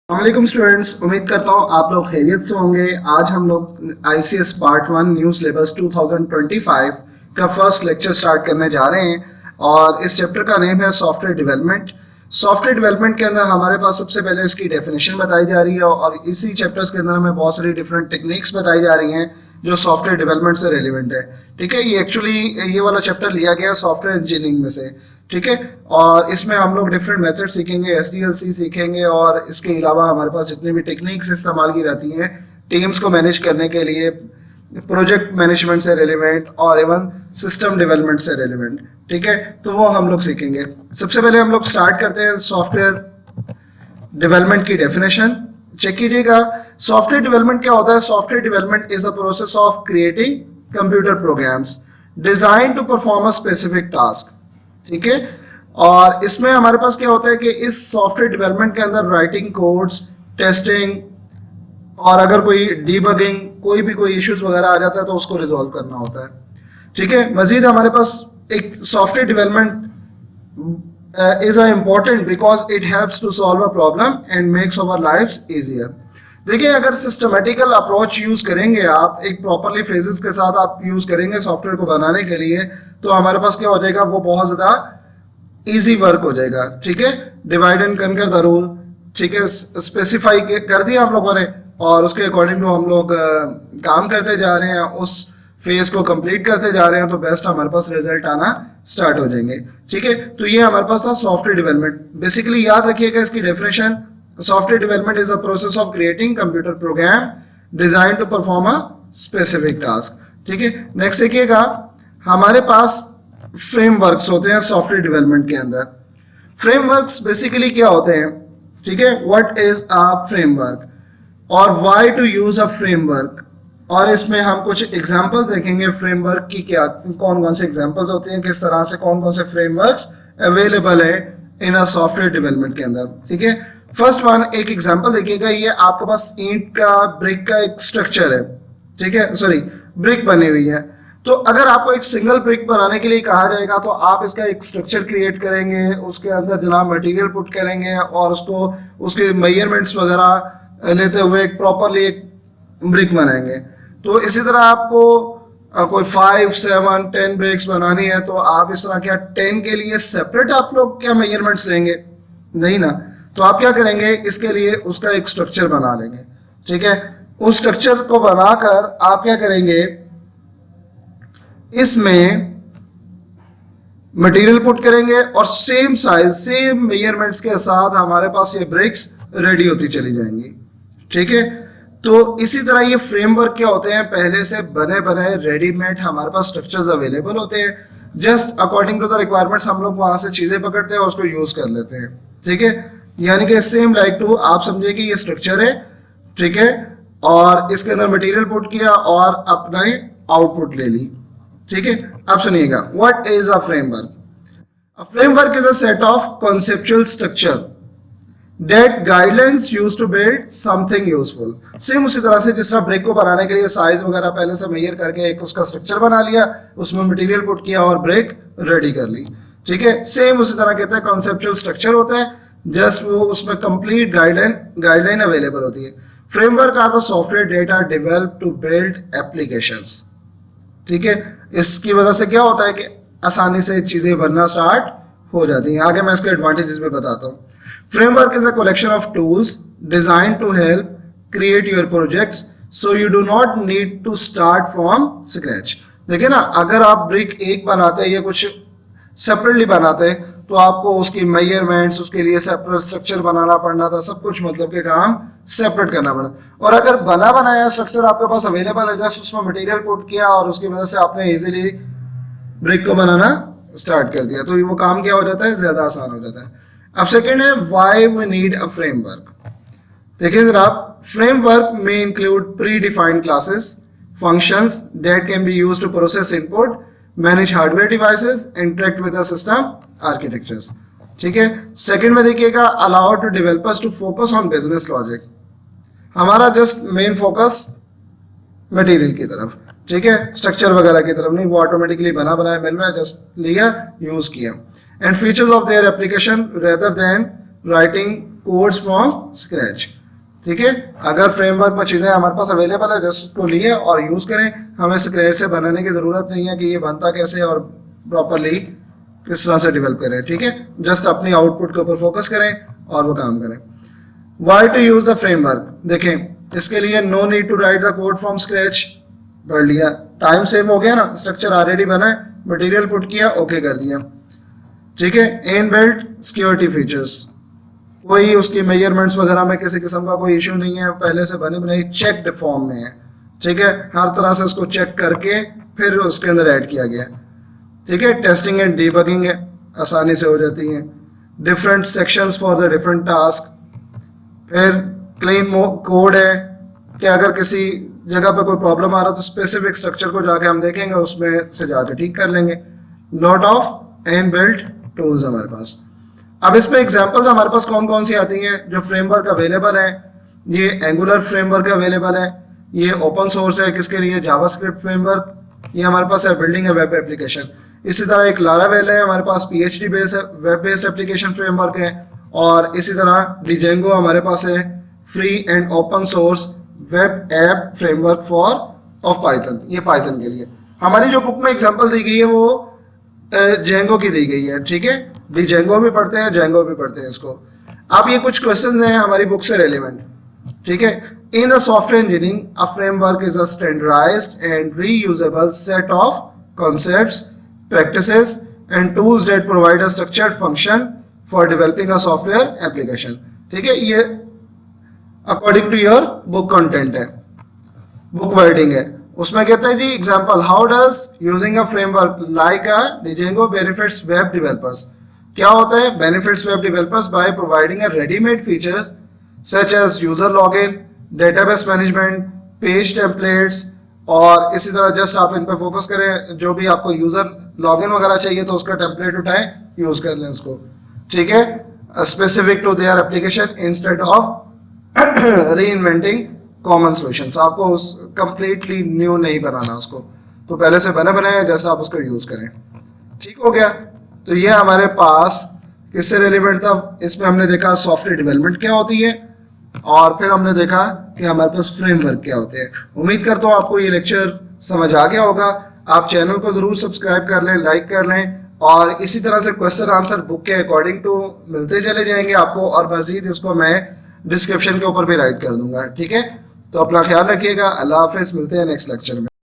वालेकुम स्टूडेंट्स, उम्मीद करता हूँ आप लोग खैरियत से होंगे। आज हम लोग आईसीएस पार्ट 1 न्यू सिलेबस 2025 का फर्स्ट लेक्चर स्टार्ट करने जा रहे हैं और इस चैप्टर का नेम है सॉफ्टवेयर डेवलपमेंट। सॉफ्टवेयर डेवलपमेंट के अंदर हमारे पास सबसे पहले इसकी डेफिनेशन बताई जा रही है और इसी चैप्टर्स के अंदर हमें बहुत सारी डिफरेंट टेक्निक्स बताई जा रही हैं जो सॉफ्टवेयर डेवलपमेंट से रेलिवेंट है। ठीक है, ये एक्चुअली ये वाला चैप्टर लिया गया सॉफ्टवेयर इंजीनियरिंग में से। ठीक है, और इसमें हम लोग डिफरेंट मेथड सीखेंगे, एसडीएलसी सीखेंगे और इसके अलावा हमारे पास जितनी भी टेक्निक्स इस्तेमाल की जाती हैं टीम्स को मैनेज करने के लिए, प्रोजेक्ट मैनेजमेंट से रिलेवेंट और इवन सिस्टम डेवलपमेंट से रिलेवेंट। ठीक है, तो वो हम लोग सीखेंगे। सबसे पहले हम लोग स्टार्ट करते हैं सॉफ्टवेयर डेवलपमेंट की डेफिनेशन। चेक कीजिएगा, सॉफ्टवेयर डेवलपमेंट क्या होता है। Software development is a process of creating computer programs design to perform a specific task. ठीक है, और इसमें हमारे पास क्या होता है कि इस सॉफ्टवेयर डेवलपमेंट के अंदर राइटिंग कोड्स, टेस्टिंग और अगर कोई डीबगिंग, कोई इश्यूज वगैरह आ जाता है तो उसको रिजॉल्व करना होता है। ठीक है, मजीद हमारे पास एक software development is important because it helps to solve a problem and makes our lifes easier. देखिए, अगर सिस्टमेटिकल अप्रोच यूज करेंगे आप, एक प्रॉपरली फेजेस के साथ आप यूज करेंगे सॉफ्टवेयर को बनाने के लिए, तो हमारे पास क्या हो जाएगा, वो बहुत ज्यादा इजी वर्क हो जाएगा। ठीक है, divide and conquer the rule, ठीक है, स्पेसिफाई कर दिया हम लोगों ने और उसके अकॉर्डिंग हम लोग काम करते जा रहे हैं, उस फेज को कंप्लीट करते जा रहे हैं, तो बेस्ट हमारे पास रिजल्ट आना स्टार्ट हो जाएंगे। ठीक है, तो ये हमारे पास था सॉफ्टवेयर डेवलपमेंट। बेसिकली याद रखिएगा इसकी definition, software development is a process of creating computer program design to perform a specific task. ठीक है, नेक्स्ट देखिएगा, हमारे पास फ्रेमवर्क्स होते हैं सॉफ्टवेयर डेवलपमेंट के अंदर। फ्रेमवर्क्स बेसिकली क्या होते हैं, ठीक है, व्हाट इज अ फ्रेमवर्क और why to use a framework, और इसमें हम कुछ एग्जांपल्स देखेंगे फ्रेमवर्क की, क्या कौन कौन से एग्जांपल्स होते हैं, किस तरह से कौन कौन से फ्रेमवर्क्स अवेलेबल है इन अ सॉफ्टवेयर डेवलपमेंट के अंदर। ठीक है, फर्स्ट वन, एक एग्जांपल देखिएगा, ये आपके पास ईंट का, ब्रिक का एक स्ट्रक्चर है। ठीक है, सॉरी, ब्रिक बनी हुई है। तो अगर आपको एक सिंगल ब्रिक बनाने के लिए कहा जाएगा तो आप इसका एक स्ट्रक्चर क्रिएट करेंगे, उसके अंदर जनाब मटेरियल पुट करेंगे और उसको उसके मेजरमेंट्स वगैरह लेते हुए एक प्रॉपरली एक ब्रिक बनाएंगे। तो इसी तरह आपको कोई 5, 7, 10 ब्रिक्स बनानी है तो आप इस तरह क्या 10 के लिए सेपरेट आप लोग क्या मेजरमेंट्स लेंगे, नहीं ना। तो आप क्या करेंगे, इसके लिए उसका एक स्ट्रक्चर बना लेंगे। ठीक है, उस स्ट्रक्चर को बनाकर आप क्या करेंगे, इसमें मटेरियल पुट करेंगे और सेम साइज, सेम मेजरमेंट्स के साथ हमारे पास ये ब्रिक्स रेडी होती चली जाएंगी। ठीक है, तो इसी तरह ये फ्रेमवर्क क्या होते हैं, पहले से बने बनाए रेडीमेड हमारे पास स्ट्रक्चर्स अवेलेबल होते हैं, just according to the requirements हम लोग वहां से चीजें पकड़ते हैं और उसको यूज कर लेते हैं। ठीक है, यानी कि सेम लाइक टू आप समझिए कि ये स्ट्रक्चर है। ठीक है, और इसके अंदर मटेरियल पुट किया और अपने आउटपुट ले ली। ठीक है, अब सुनिएगा, what is a framework. A framework is a set of conceptual structure that guidelines use to build something useful. Same उसी तरह से जिस तरह ब्रिक को बनाने के लिए साइज वगैरह पहले से मेजर करके एक उसका स्ट्रक्चर बना लिया, उसमें मटेरियल पुट किया और ब्रिक रेडी कर ली। ठीक है, सेम उसी तरह कहते हैं कॉन्सेप्चुअल स्ट्रक्चर होता है, जस्ट वो उसमें कंप्लीट गाइडलाइन अवेलेबल होती है। Framework are the software that are develop to build applications. ठीक है, इसकी वजह से क्या होता है कि आसानी से चीजें बनना स्टार्ट हो जाती हैं। आगे मैं इसके एडवांटेजेस भी बताता हूँ। Framework is a collection of tools design to help create your projects so you do not need to start from scratch. देखिए ना, अगर आप ब्रिक एक बनाते हैं या कुछ सेपरेटली बनाते हैं तो आपको उसकी मेजरमेंट्स, उसके लिए सेपरेट स्ट्रक्चर बनाना पड़ना था, सब कुछ मतलब के काम सेपरेट करना पड़ा। और अगर बना बनाया स्ट्रक्चर आपके पास अवेलेबल है, जस्ट उसमें मटेरियल पुट किया और उसकी वजह से आपने इजीली ब्रिक को बनाना स्टार्ट कर दिया, तो वो काम क्या हो जाता है, ज्यादा आसान हो जाता है। अब सेकेंड है, why we need a framework. देखिए जनाब, फ्रेमवर्क में include predefined classes, functions that can be used to process input, manage hardware devices, interact with the system architectures. ठीक है, सेकंड में देखिएगा, allow to developers to focus on business logic. हमारा just main focus material की तरफ, ठीक है, structure वगैरह की तरफ नहीं, वो ऑटोमेटिकली बना बनाया मिल रहा है, जस्ट लिया, यूज किया। And features of their application rather than writing codes from scratch. ठीक है, अगर फ्रेमवर्क में चीज़ें हमारे पास अवेलेबल है जस्ट उसको लिए और यूज़ करें, हमें स्क्रैच से बनाने की ज़रूरत नहीं है कि ये बनता कैसे और प्रॉपरली किस तरह से डेवलप करें। ठीक है, जस्ट अपनी आउटपुट के ऊपर फोकस करें और वो काम करें। Why to use the framework, देखें इसके लिए no need to write the code from scratch, पढ़ लिया, टाइम सेव हो गया ना, स्ट्रक्चर ऑलरेडी बना है, मटेरियल पुट किया, ओके कर दिया। ठीक है, इनबिल्ट सिक्योरिटी फीचर्स, कोई उसकी मेजरमेंट्स वगैरह में किसी किस्म का कोई इशू नहीं है, पहले से बनी बनाई चेक्ड फॉर्म में है। ठीक है, हर तरह से उसको चेक करके फिर उसके अंदर ऐड किया गया। ठीक है, टेस्टिंग एंड डीबगिंग है, आसानी से हो जाती है। Different sections for the different task, फिर क्लीन कोड है कि अगर किसी जगह पे कोई प्रॉब्लम आ रहा है तो स्पेसिफिक स्ट्रक्चर को जाके हम देखेंगे, उसमें से जाके ठीक कर लेंगे। लॉट ऑफ इनबिल्ट टूल्स हमारे पास। अब इसमें एग्जांपल्स हमारे पास कौन कौन सी आती हैं जो फ्रेमवर्क अवेलेबल है। ये एंगुलर फ्रेमवर्क अवेलेबल है, ये ओपन सोर्स है किसके लिए, जावास्क्रिप्ट फ्रेमवर्क, ये हमारे पास है बिल्डिंग है वेब एप्लीकेशन। इसी तरह एक लारावेल है हमारे पास, PHP बेस्ड है, वेब बेस्ड एप्लीकेशन फ्रेमवर्क है। और इसी तरह डिजेंगो हमारे पास है, free and open source web app framework for of Python, ये पाइथन के लिए। हमारी जो बुक में एग्जांपल दी गई है वो जेंगो की दी गई है। ठीक है, डिजेंगो भी पढ़ते हैं, जेंगो भी पढ़ते हैं इसको। अब ये कुछ क्वेश्चंस हैं हमारी बुक से रेलिवेंट। ठीक है, in a software engineering a framework is a standardised and reusable set of concepts, practices and tools that provide a structured function for developing a software application। ठीक है, ये according to your book content है, book wording है। उसमें कहते हैं जी example, how does using a framework like a Django benefits web developers. क्या होता है, benefits web developers by providing a readymade features such as user login, database management, page templates. और इसी तरह जस्ट आप इन पर फोकस करें, जो भी आपको यूजर लॉगिन वगैरह चाहिए तो उसका टेम्पलेट उठाएं, यूज कर लें उसको। ठीक है, specific to their application instead of reinventing common solutions. आपको उस कंप्लीटली न्यू नहीं बनाना उसको, तो पहले से बने बनाए जैसा आप उसको यूज करें। ठीक हो गया, तो ये हमारे पास किससे रिलेवेंट था, इसमें हमने देखा सॉफ्टवेयर डेवलपमेंट क्या होती है और फिर हमने देखा कि हमारे पास फ्रेमवर्क क्या होते हैं। उम्मीद करता हूँ आपको ये लेक्चर समझ आ गया होगा। आप चैनल को जरूर सब्सक्राइब कर लें, लाइक कर लें, और इसी तरह से क्वेश्चन आंसर बुक के अकॉर्डिंग टू मिलते चले जाएंगे आपको, और मजीद इसको मैं डिस्क्रिप्शन के ऊपर भी राइट कर दूंगा। ठीक है, तो अपना ख्याल रखिएगा, अल्लाह हाफिज़, मिलते हैं नेक्स्ट लेक्चर में।